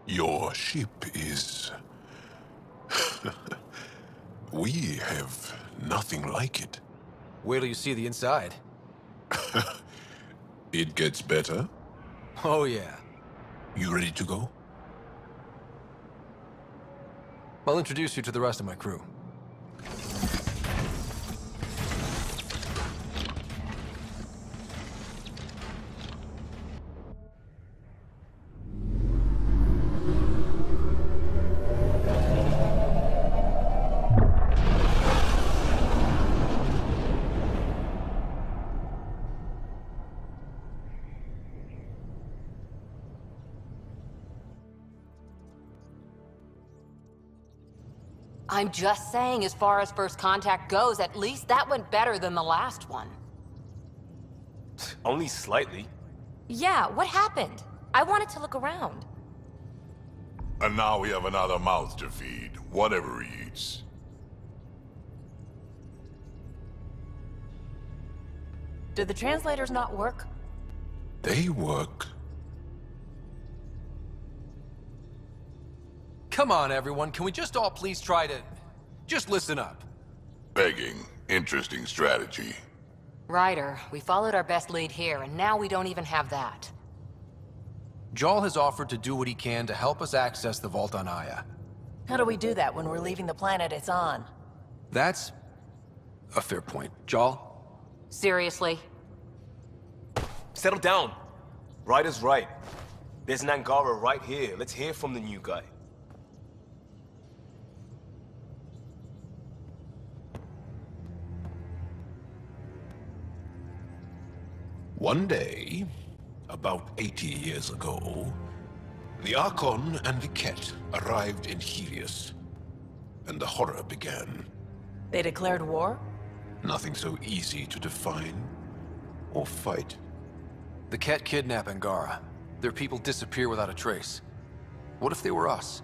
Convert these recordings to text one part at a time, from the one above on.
Your ship is... We have nothing like it. Wait till you see the inside. It gets better. Oh yeah. You ready to go? I'll introduce you to the rest of my crew. I'm just saying, as far as first contact goes, at least that went better than the last one. Only slightly. Yeah, what happened? I wanted to look around. And now we have another mouth to feed, whatever he eats. Did the translators not work? They work. Come on, everyone. Can we just all please try to... just listen up? Begging. Interesting strategy. Ryder, we followed our best lead here, and now we don't even have that. Jarl has offered to do what he can to help us access the vault on Aya. How do we do that when we're leaving the planet it's on? That's a fair point. Jarl? Seriously? Settle down. Ryder's right. There's an Angara right here. Let's hear from the new guy. One day, about 80 years ago, the Archon and the Ket arrived in Helios, and the horror began. They declared war? Nothing so easy to define or fight. The Ket kidnap Angara. Their people disappear without a trace. What if they were us?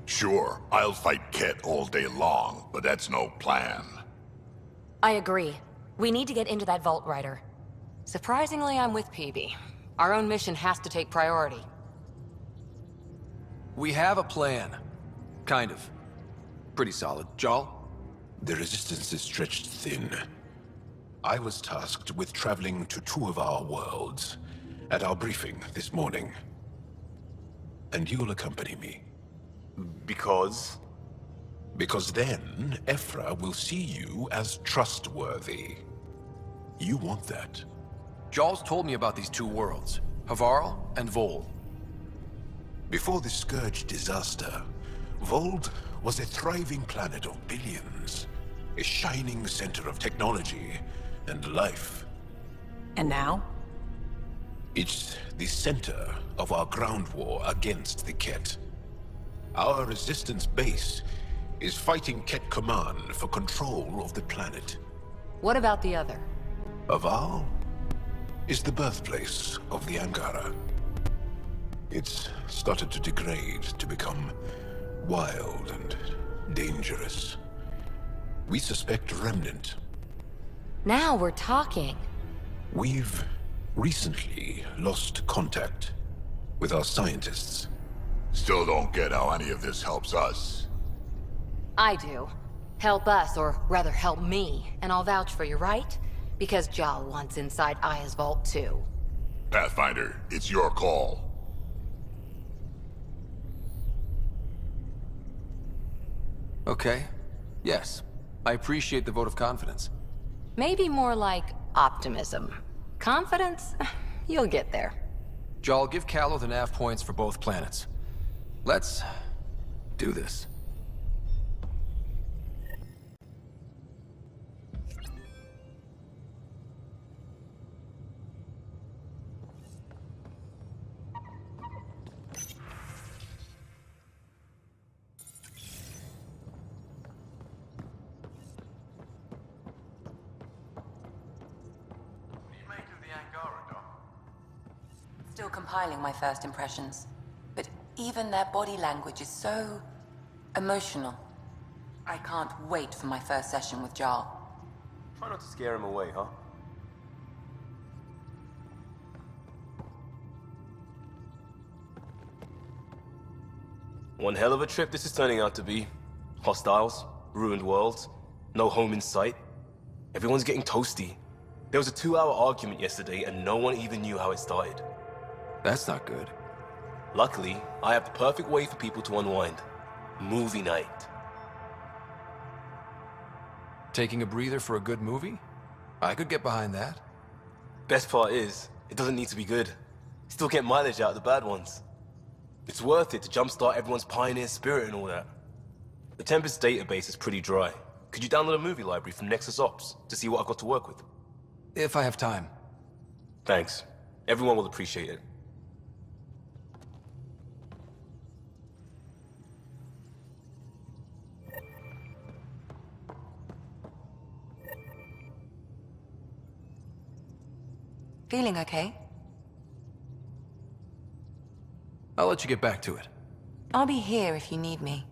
Sure, I'll fight Ket all day long, but that's no plan. I agree. We need to get into that vault, Ryder. Surprisingly, I'm with PB. Our own mission has to take priority. We have a plan. Kind of. Pretty solid. Jarl? The resistance is stretched thin. I was tasked with traveling to two of our worlds at our briefing this morning. And you'll accompany me. Because? Because then, Ephra will see you as trustworthy. You want that. Jarl's told me about these two worlds. Havarl and Vold. Before the Scourge disaster, Vold was a thriving planet of billions. A shining center of technology and life. And now? It's the center of our ground war against the Ket. Our resistance base is fighting Ket Command for control of the planet. What about the other? Havarl is the birthplace of the Angara. It's started to degrade, to become wild and dangerous. We suspect Remnant. Now we're talking. We've recently lost contact with our scientists. Still don't get how any of this helps us. I do. Help us, or rather help me, and I'll vouch for you, right? Because Jarl wants inside Aya's vault too. Pathfinder, it's your call. Okay. Yes. I appreciate the vote of confidence. Maybe more like optimism. Confidence? You'll get there. Jarl, give Callow the nav points for both planets. Let's do this. Still compiling my first impressions. But even their body language is so... emotional. I can't wait for my first session with Jarl. Try not to scare him away, huh? One hell of a trip this is turning out to be. Hostiles, ruined worlds, no home in sight. Everyone's getting toasty. There was a 2-hour argument yesterday and no one even knew how it started. That's not good. Luckily, I have the perfect way for people to unwind. Movie night. Taking a breather for a good movie? I could get behind that. Best part is, it doesn't need to be good. Still get mileage out of the bad ones. It's worth it to jumpstart everyone's pioneer spirit and all that. The Tempest database is pretty dry. Could you download a movie library from Nexus Ops to see what I've got to work with? If I have time. Thanks. Everyone will appreciate it. Feeling okay? I'll let you get back to it. I'll be here if you need me.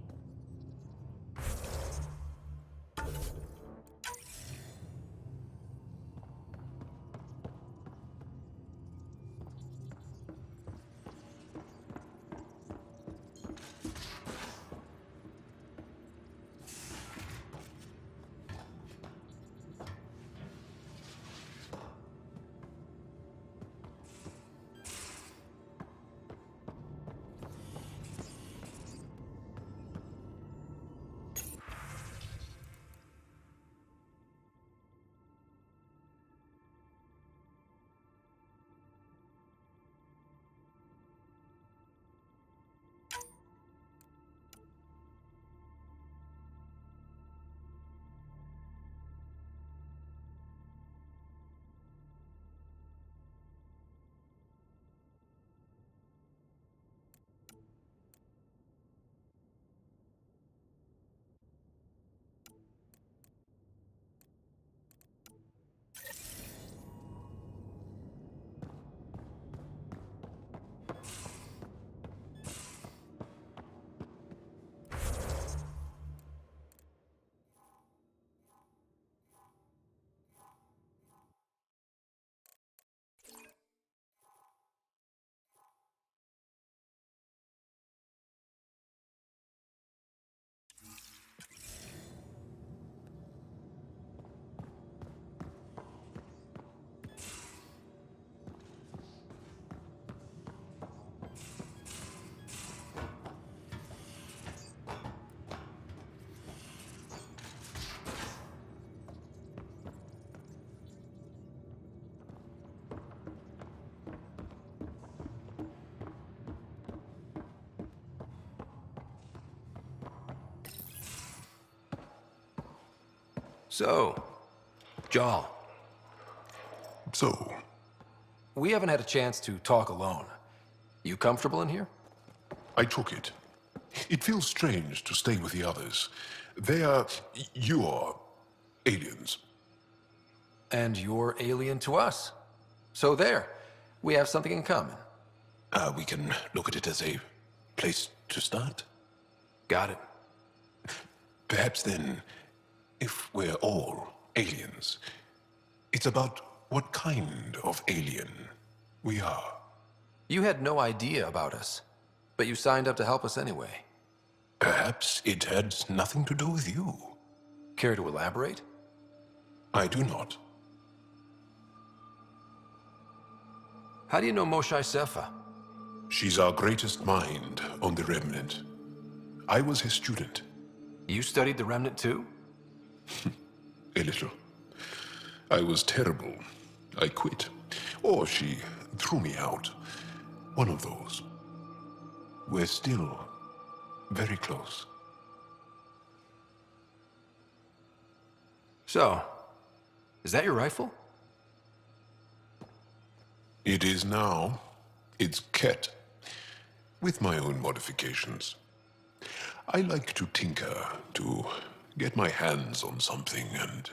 So, Jarl, So, we haven't had a chance to talk alone. You comfortable in here? I took it. It feels strange to stay with the others. They are... you are... aliens. And you're alien to us. So there, we have something in common. We can look at it as a place to start. Got it. Perhaps then, if we're all aliens, it's about what kind of alien we are. You had no idea about us, but you signed up to help us anyway. Perhaps it had nothing to do with you. Care to elaborate? I do not. How do you know Moshae Sefa? She's our greatest mind on the Remnant. I was his student. You studied the Remnant too? A little. I was terrible. I quit. Or she threw me out. One of those. We're still very close. So, is that your rifle? It is now. It's Ket. With my own modifications. I like to tinker, to get my hands on something and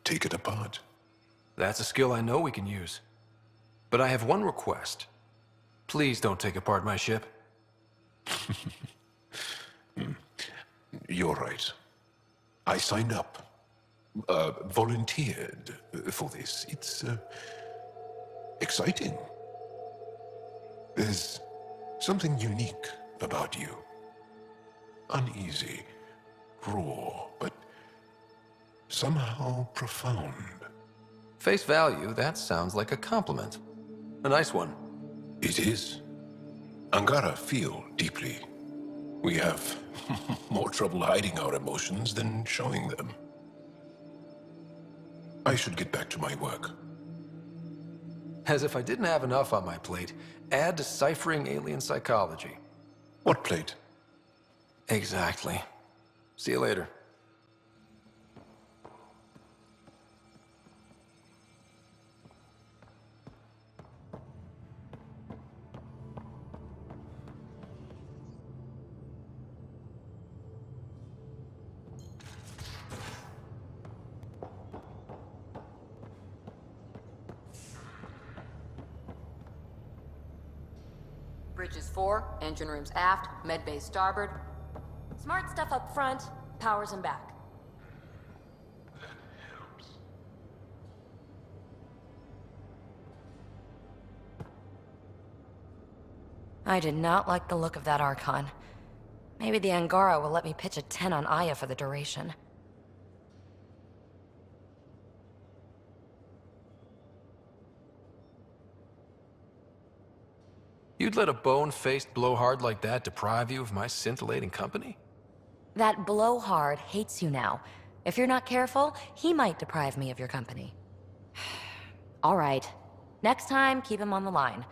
take it apart. That's a skill I know we can use. But I have one request. Please don't take apart my ship. You're right. I signed up. Volunteered for this. It's exciting. There's something unique about you. uneasy, raw, but somehow profound. Face value, that sounds like a compliment. A nice one. It is. Angara feel deeply. We have more trouble hiding our emotions than showing them. I should get back to my work. As if I didn't have enough on my plate, add deciphering alien psychology. What plate? Exactly. See you later. Bridges 4, engine rooms aft, med bay starboard. Smart stuff up front, powers in back. I did not like the look of that Archon. Maybe the Angara will let me pitch a 10 on Aya for the duration. You'd let a bone-faced blowhard like that deprive you of my scintillating company? That blowhard hates you now. If you're not careful, he might deprive me of your company. All right. Next time, keep him on the line.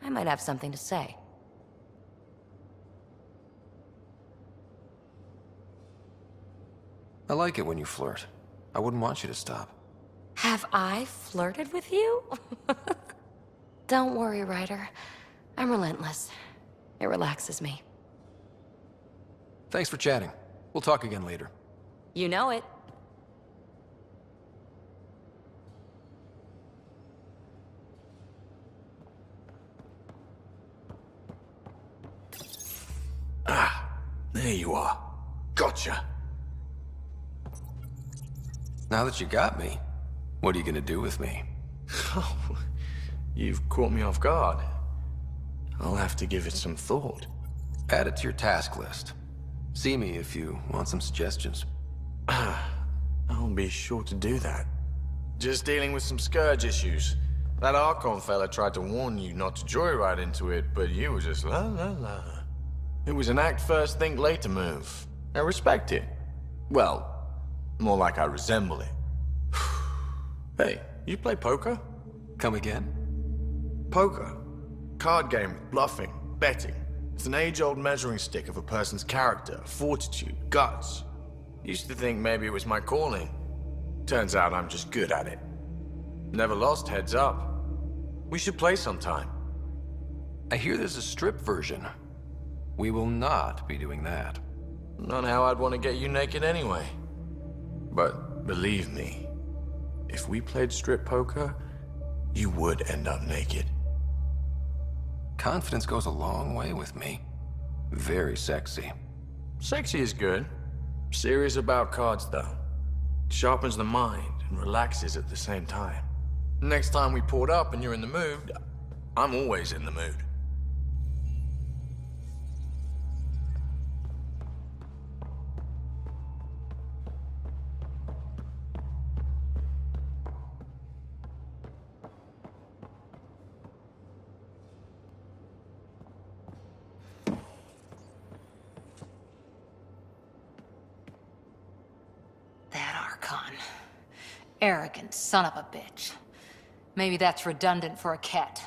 I might have something to say. I like it when you flirt. I wouldn't want you to stop. Have I flirted with you? Don't worry, Ryder. I'm relentless. It relaxes me. Thanks for chatting. We'll talk again later. You know it. There you are. Gotcha. Now that you got me, what are you gonna do with me? Oh, you've caught me off guard. I'll have to give it some thought. Add it to your task list. See me if you want some suggestions. I'll be sure to do that. Just dealing with some scourge issues. That Archon fella tried to warn you not to joyride into it, but you were just la la la. It was an act first, think later move. I respect it. Well, more like I resemble it. Hey, you play poker? Come again? Poker. Card game with bluffing, betting. It's an age-old measuring stick of a person's character, fortitude, guts. Used to think maybe it was my calling. Turns out I'm just good at it. Never lost, heads up. We should play sometime. I hear there's a strip version. We will not be doing that. Not how I'd want to get you naked anyway. But believe me, if we played strip poker, you would end up naked. Confidence goes a long way with me. Very sexy. Sexy is good. Serious about cards, though. Sharpens the mind and relaxes at the same time. Next time we port up and you're in the mood, I'm always in the mood. That Archon. Arrogant son of a bitch. Maybe that's redundant for a Ket.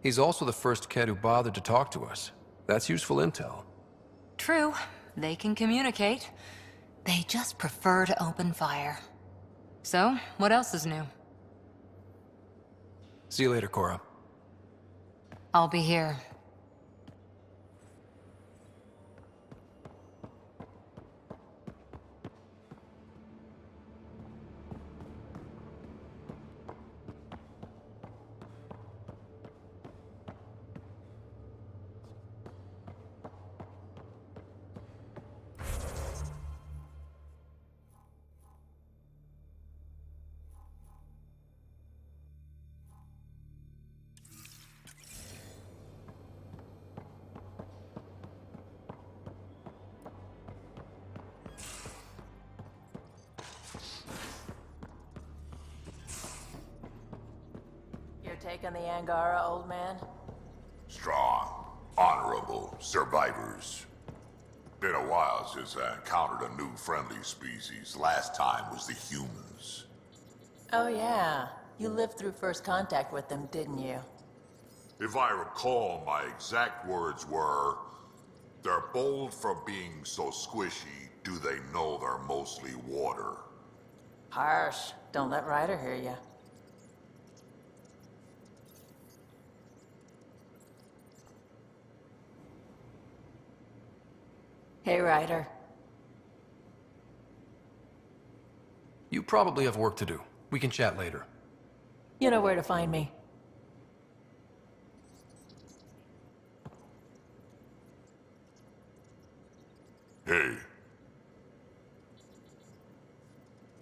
He's also the first Kett who bothered to talk to us. That's useful intel. True, they can communicate. They just prefer to open fire. So, what else is new? See you later, Cora. I'll be here. take on the Angara, old man? Strong, honorable survivors. Been a while since I encountered a new friendly species. Last time was the humans. Oh yeah, you lived through first contact with them, didn't you? If I recall, my exact words were, "They're bold for being so squishy, do they know they're mostly water?" Harsh. Don't let Ryder hear you. Hey, Ryder. You probably have work to do. We can chat later. You know where to find me. Hey,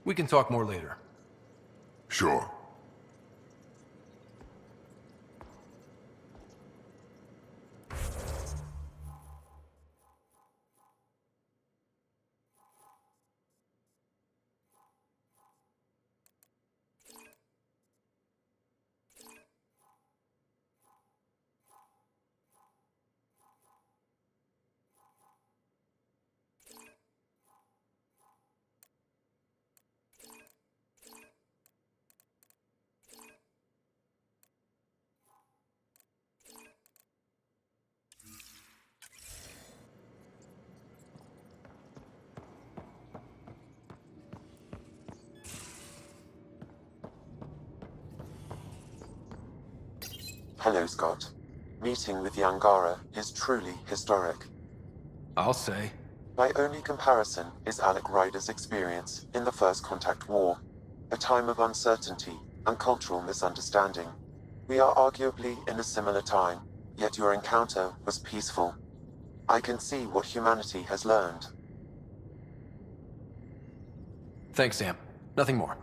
We can talk more later. sure. Hello, Scott. Meeting with the Angara is truly historic. I'll say. My only comparison is Alec Ryder's experience in the First Contact War, a time of uncertainty and cultural misunderstanding. We are arguably in a similar time, yet your encounter was peaceful. I can see what humanity has learned. Thanks, Sam. Nothing more.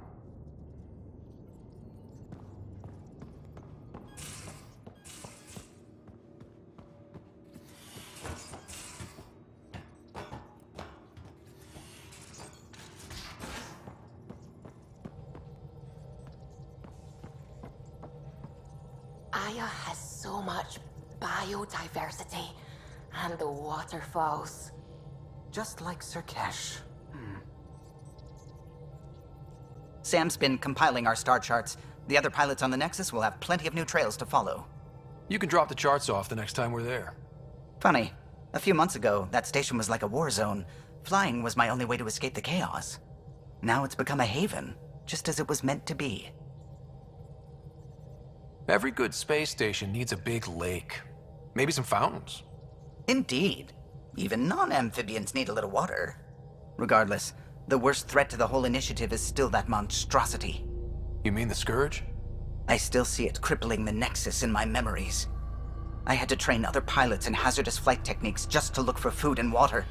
Aya has so much biodiversity, and the waterfalls. Just like Sirkesh. Sam's been compiling our star charts. The other pilots on the Nexus will have plenty of new trails to follow. You can drop the charts off the next time we're there. Funny, a few months ago, that station was like a war zone. Flying was my only way to escape the chaos. Now it's become a haven, just as it was meant to be. Every good space station needs a big lake. Maybe some fountains. Indeed. Even non-amphibians need a little water. Regardless, the worst threat to the whole initiative is still that monstrosity. You mean the Scourge? I still see it crippling the Nexus in my memories. I had to train other pilots in hazardous flight techniques just to look for food and water.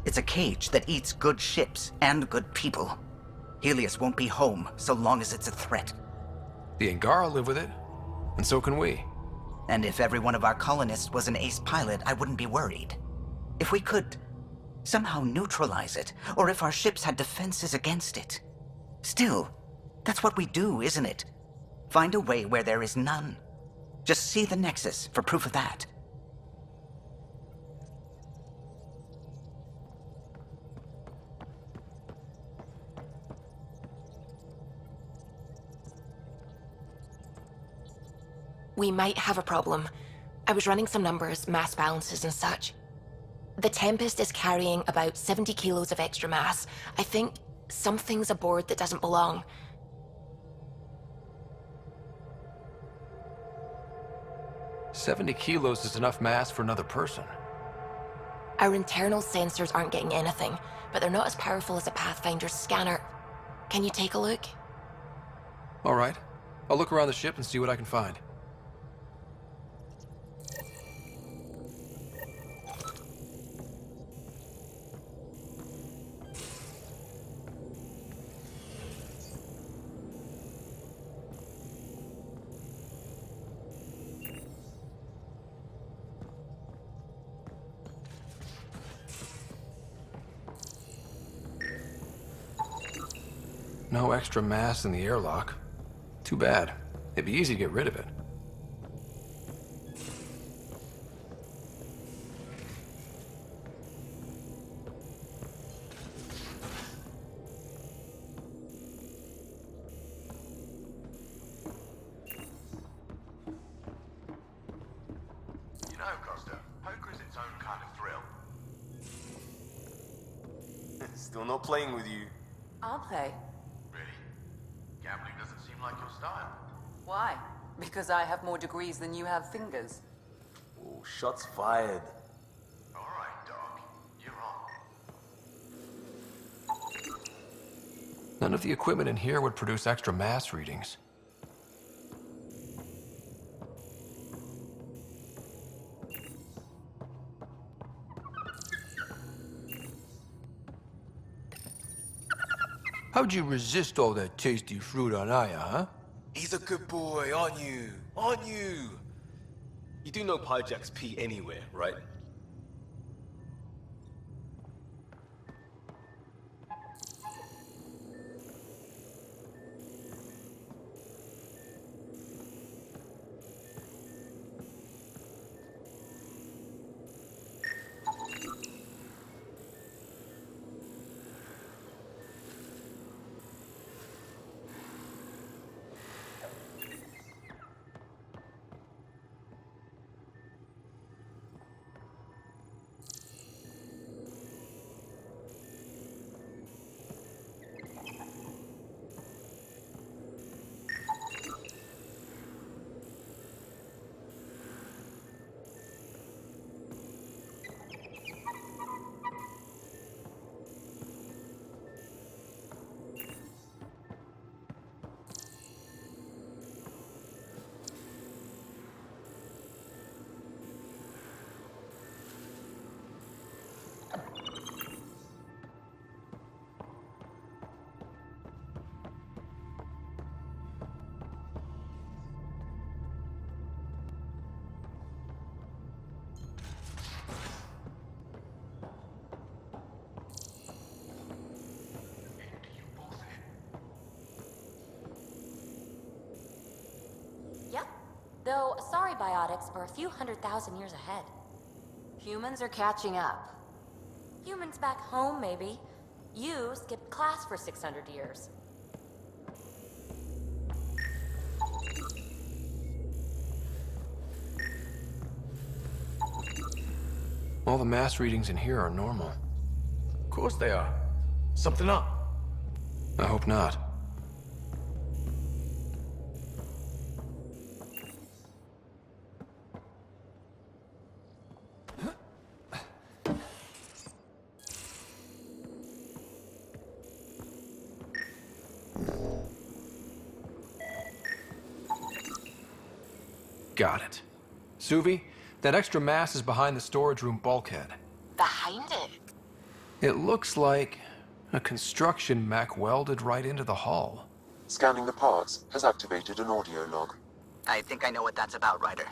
It's a cage that eats good ships and good people. Helios won't be home so long as it's a threat. The Angara live with it, and so can we. And if every one of our colonists was an ace pilot, I wouldn't be worried. If we could somehow neutralize it, or if our ships had defenses against it. Still, that's what we do, isn't it? Find a way where there is none. Just see the Nexus for proof of that. We might have a problem. I was running some numbers, mass balances and such. The Tempest is carrying about 70 kilos of extra mass. I think something's aboard that doesn't belong. "70 kilos is enough mass for another person." Our internal sensors aren't getting anything, but they're not as powerful as a Pathfinder's scanner. Can you take a look? All right. I'll look around the ship and see what I can find. No extra mass in the airlock. Too bad. It'd be easy to get rid of it. You know, Costa, poker is its own kind of thrill. Still not playing with you. I'll play. Really? Gambling doesn't seem like your style. Why? Because I have more degrees than you have fingers. Oh, shots fired. All right, dog. You're on. None of the equipment in here would produce extra mass readings. How'd you resist all that tasty fruit on Aya, huh? He's a good boy, aren't you? Aren't you? You do know Pyjack's pee anywhere, right? Yep. Though, sorry biotics are a few 100,000 years ahead. Humans are catching up. Humans back home, maybe. You skipped class for 600 years. All the mass readings in here are normal. Of course they are. Something up. I hope not. Got it. Suvi, that extra mass is behind the storage room bulkhead. Behind it? It looks like a construction mech welded right into the hull. Scanning the parts has activated an audio log. I think I know what that's about, Ryder.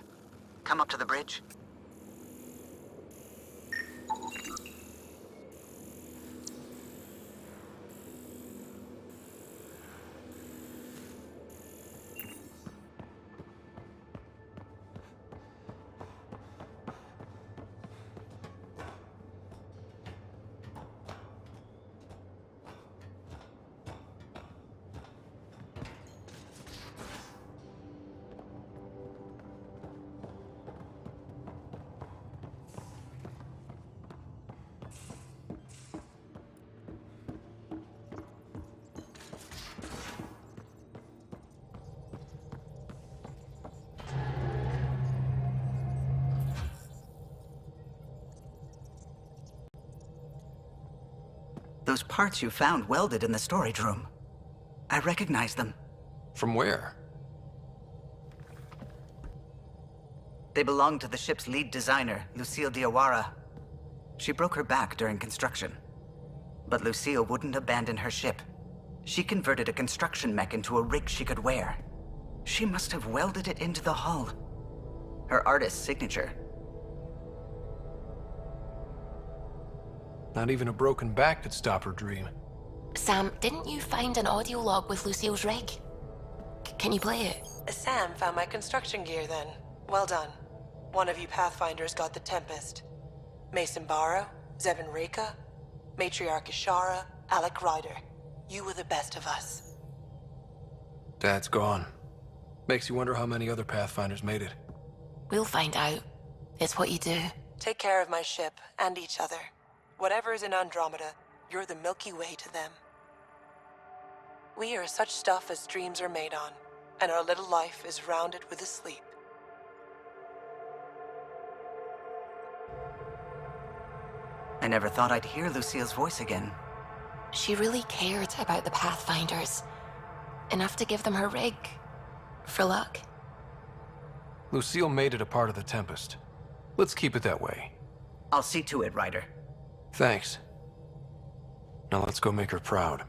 Come up to the bridge. Those parts you found welded in the storage room. I recognize them. From where? They belong to the ship's lead designer, Lucille Diawara. She broke her back during construction. But Lucille wouldn't abandon her ship. She converted a construction mech into a rig she could wear. She must have welded it into the hull. Her artist's signature. Not even a broken back could stop her dream. Sam, didn't you find an audio log with Lucille's rig? Can you play it? Sam found my construction gear then. Well done. One of you Pathfinders got the Tempest. Mason Barrow, Zevin Reka, Matriarch Ishara, Alec Ryder. You were the best of us. Dad's gone. Makes you wonder how many other Pathfinders made it. We'll find out. It's what you do. Take care of my ship and each other. Whatever is in Andromeda, you're the Milky Way to them. We are such stuff as dreams are made on, and our little life is rounded with a sleep. I never thought I'd hear Lucille's voice again. She really cared about the Pathfinders. Enough to give them her rig. For luck. Lucille made it a part of the Tempest. Let's keep it that way. I'll see to it, Ryder. Thanks. Now let's go make her proud.